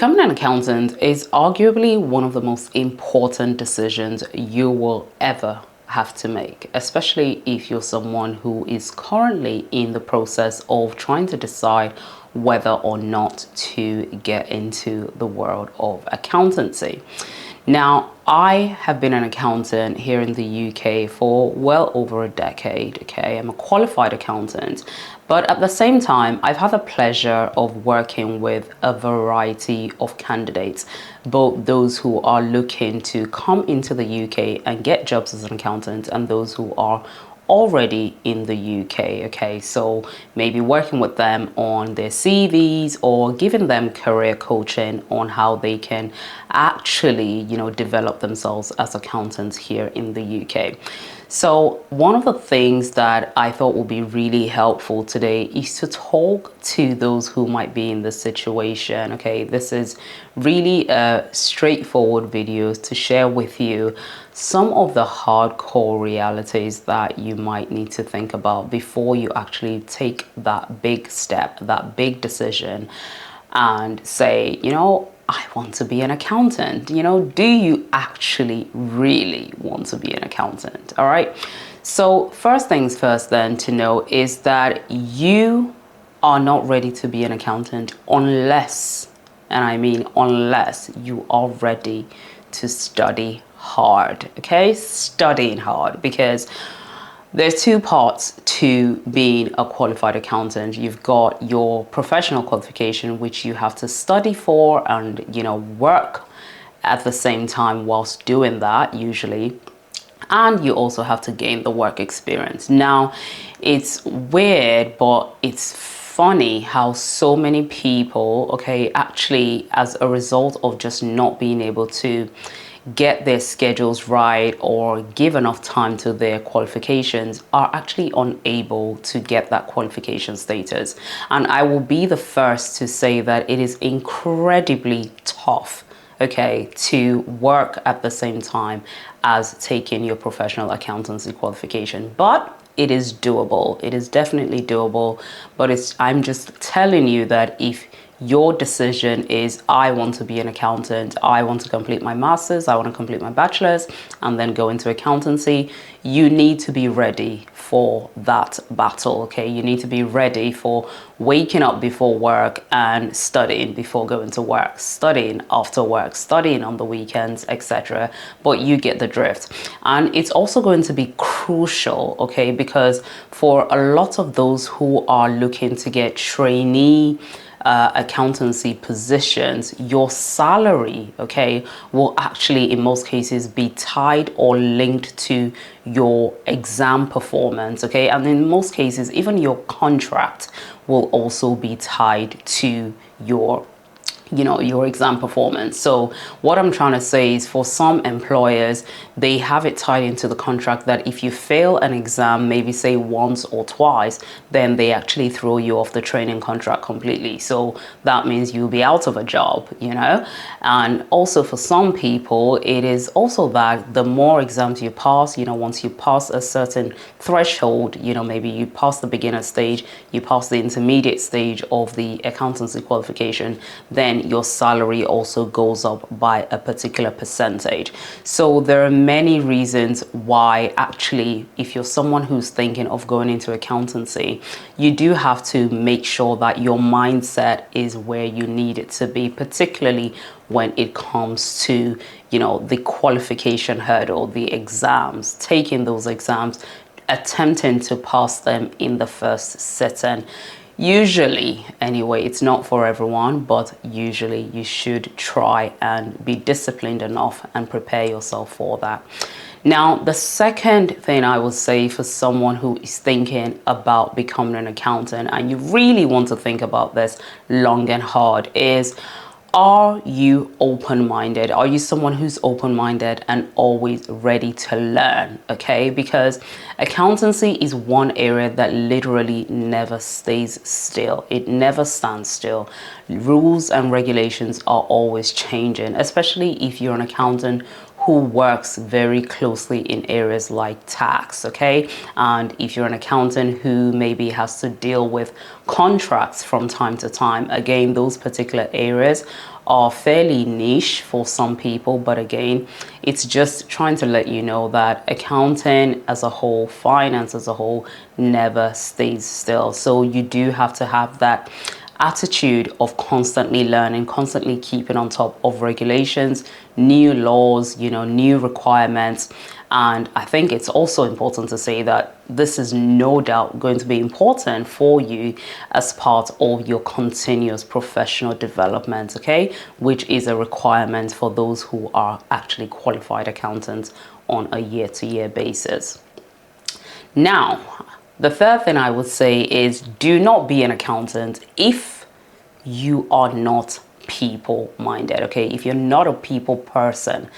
Becoming an accountant is arguably one of the most important decisions you will ever have to make, especially if you're someone who is currently in the process of trying to decide whether or not to get into the world of accountancy. Now, I have been an accountant here in the UK for well over a decade, okay? I'm a qualified accountant, but at the same time, I've had the pleasure of working with a variety of candidates, both those who are looking to come into the UK and get jobs as an accountant and those who are already in the UK. Okay, so maybe working with them on their CVs or giving them career coaching on how they can actually, develop themselves as accountants here in the UK. So one of the things that I thought would be really helpful today is to talk to those who might be in this situation. Okay, this is really a straightforward video to share with you some of the hardcore realities that you might need to think about before you actually take that big step, that big decision, and say, I want to be an accountant. Do you actually really want to be an accountant? All right. So first things first then to know is that you are not ready to be an accountant unless, and I mean unless, you are ready to study hard. Okay, studying hard, because there's two parts to being a qualified accountant. You've got your professional qualification, which you have to study for and, work at the same time whilst doing that usually. And you also have to gain the work experience. Now, it's weird, but it's funny how so many people, okay, actually, as a result of just not being able to get their schedules right or give enough time to their qualifications, are actually unable to get that qualification status. And I will be the first to say that it is incredibly tough, okay, to work at the same time as taking your professional accountancy qualification. But it is doable. It is definitely doable. But I'm just telling you that if your decision is, I want to be an accountant, I want to complete my master's, I want to complete my bachelor's, and then go into accountancy, you need to be ready for that battle, okay? You need to be ready for waking up before work and studying before going to work, studying after work, studying on the weekends, etc. But you get the drift. And it's also going to be crucial, okay? Because for a lot of those who are looking to get trainee accountancy positions, your salary, okay, will actually in most cases be tied or linked to your exam performance, okay, and in most cases even your contract will also be tied to your exam performance. So what I'm trying to say is, for some employers, they have it tied into the contract that if you fail an exam, maybe say once or twice, then they actually throw you off the training contract completely. So that means you'll be out of a job, And also for some people, it is also that the more exams you pass, once you pass a certain threshold, maybe you pass the beginner stage, you pass the intermediate stage of the accountancy qualification, then your salary also goes up by a particular percentage. So there are many reasons why actually, if you're someone who's thinking of going into accountancy, you do have to make sure that your mindset is where you need it to be, particularly when it comes to, the qualification hurdle, the exams, taking those exams, attempting to pass them in the first sitting. Usually, anyway, it's not for everyone, but usually you should try and be disciplined enough and prepare yourself for that. Now, the second thing I would say for someone who is thinking about becoming an accountant, and you really want to think about this long and hard, is, are you open-minded? Are you someone who's open-minded and always ready to learn? Okay, because accountancy is one area that literally never stays still. It never stands still. Rules and regulations are always changing, especially if you're an accountant who works very closely in areas like tax, okay? And if you're an accountant who maybe has to deal with contracts from time to time, again, those particular areas are fairly niche for some people, but again, it's just trying to let you know that accounting as a whole, finance as a whole, never stays still. So you do have to have that attitude of constantly learning, constantly keeping on top of regulations, new laws, new requirements. And I think it's also important to say that this is no doubt going to be important for you as part of your continuous professional development, okay, which is a requirement for those who are actually qualified accountants on a year-to-year basis. Now, the third thing I would say is do not be an accountant if you are not people-minded, okay? If you're not a people person,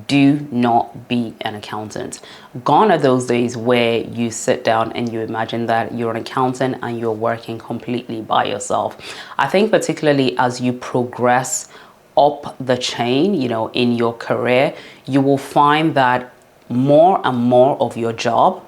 do not be an accountant. Gone are those days where you sit down and you imagine that you're an accountant and you're working completely by yourself. I think particularly as you progress up the chain, in your career, you will find that more and more of your job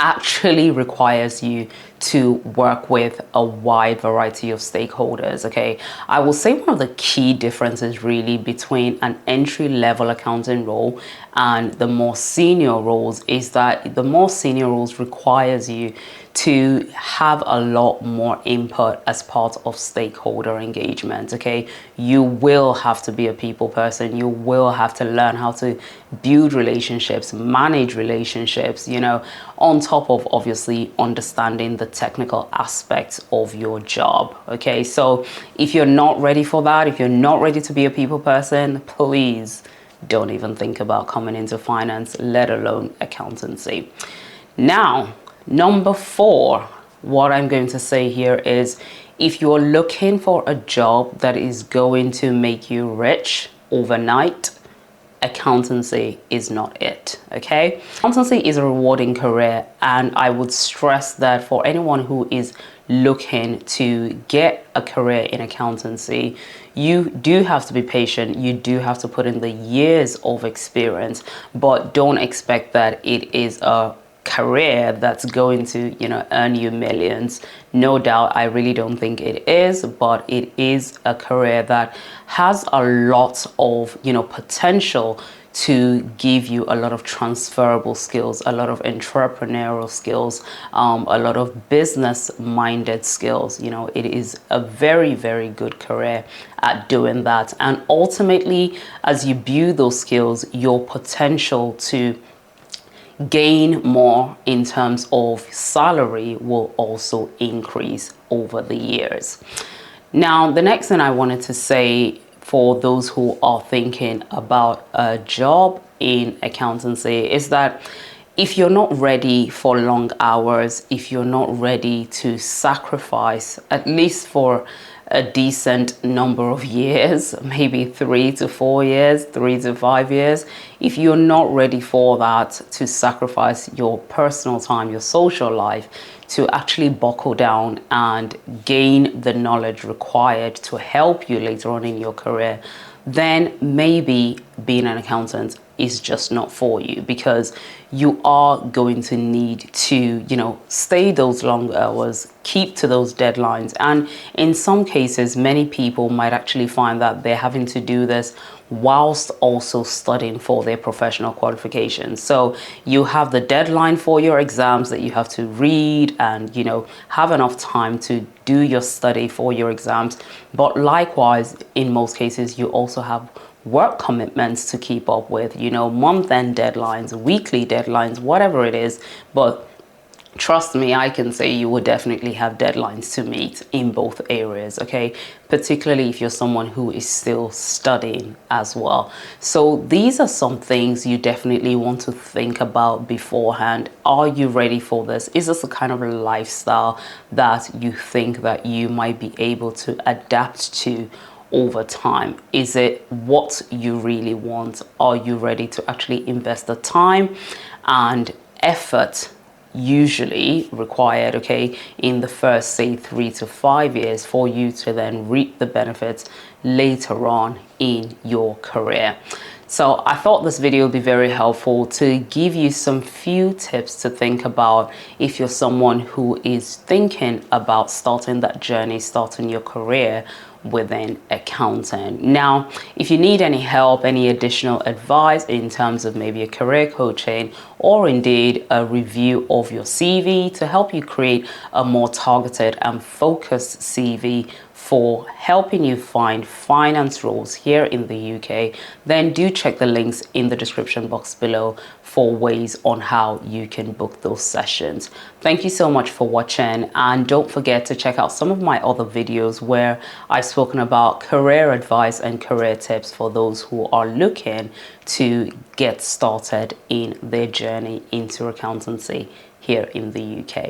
actually requires you to work with a wide variety of stakeholders, okay? I will say one of the key differences really between an entry-level accounting role and the more senior roles is that the more senior roles requires you to have a lot more input as part of stakeholder engagement, okay? You will have to be a people person. You will have to learn how to build relationships, manage relationships, on top of obviously understanding the technical aspects of your job, okay? So if you're not ready for that, if you're not ready to be a people person, please don't even think about coming into finance, let alone accountancy. Now, number 4, what I'm going to say here is if you're looking for a job that is going to make you rich overnight, accountancy is not it, okay? Accountancy is a rewarding career, and I would stress that for anyone who is looking to get a career in accountancy, you do have to be patient. You do have to put in the years of experience, but don't expect that it is a career that's going to earn you millions. No doubt, I really don't think it is, but it is a career that has a lot of potential to give you a lot of transferable skills, a lot of entrepreneurial skills, a lot of business minded skills. It is a very, very good career at doing that, and ultimately as you build those skills, your potential to gain more in terms of salary will also increase over the years. Now, the next thing I wanted to say for those who are thinking about a job in accountancy is that if you're not ready for long hours, if you're not ready to sacrifice, at least for a decent number of years, maybe 3 to 4 years, 3 to 5 years, if you're not ready for that, to sacrifice your personal time, your social life, to actually buckle down and gain the knowledge required to help you later on in your career, then maybe being an accountant is just not for you, because you are going to need to, stay those long hours, keep to those deadlines. And in some cases, many people might actually find that they're having to do this whilst also studying for their professional qualifications. So you have the deadline for your exams that you have to read and, have enough time to do your study for your exams. But likewise, in most cases, you also have work commitments to keep up with, month-end deadlines, weekly deadlines, whatever it is. But trust me, I can say you will definitely have deadlines to meet in both areas, okay? Particularly if you're someone who is still studying as well. So these are some things you definitely want to think about beforehand. Are you ready for this? Is this the kind of lifestyle that you think that you might be able to adapt to over time? Is it what you really want? Are you ready to actually invest the time and effort usually required, okay, in the first, say, 3 to 5 years for you to then reap the benefits later on in your career? So I thought this video would be very helpful to give you some few tips to think about if you're someone who is thinking about starting that journey, starting your career within accounting. Now, if you need any help, any additional advice in terms of maybe a career coaching or indeed a review of your CV to help you create a more targeted and focused CV for helping you find finance roles here in the UK, then do check the links in the description box below for ways on how you can book those sessions. Thank you so much for watching, and don't forget to check out some of my other videos where I've spoken about career advice and career tips for those who are looking to get started in their journey into accountancy here in the UK.